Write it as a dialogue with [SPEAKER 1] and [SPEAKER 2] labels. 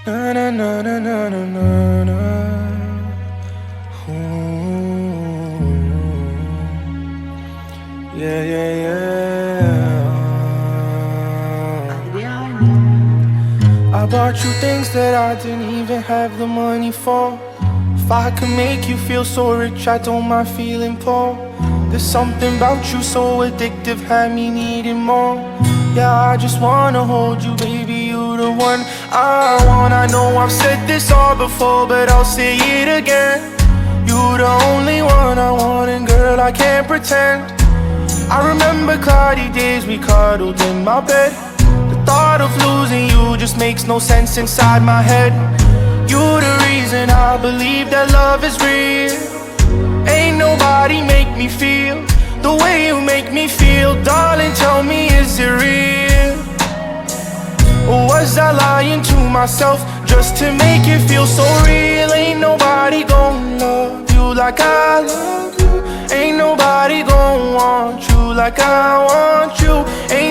[SPEAKER 1] Na na na na na na na na. Ooh. Yeah, yeah, yeah. I bought you things that I didn't even have the money for. If I could make you feel so rich, I don't mind feeling poor. There's something about you so addictive, had me needing more. Yeah, I just wanna hold you, baby, you the one I want. I know I've said this all before, but I'll say it again. You the only one I want, and girl, I can't pretend. I remember cloudy days we cuddled in my bed. The thought of losing you just makes no sense inside my head. You the reason I believe that love is real. Ain't nobody make me feel the way you make me feel. Darling, tell me, is it real? Or was I lying to myself just to make it feel so real? Ain't nobody gon' love you like I love you. Ain't nobody gon' want you like I want you. Ain't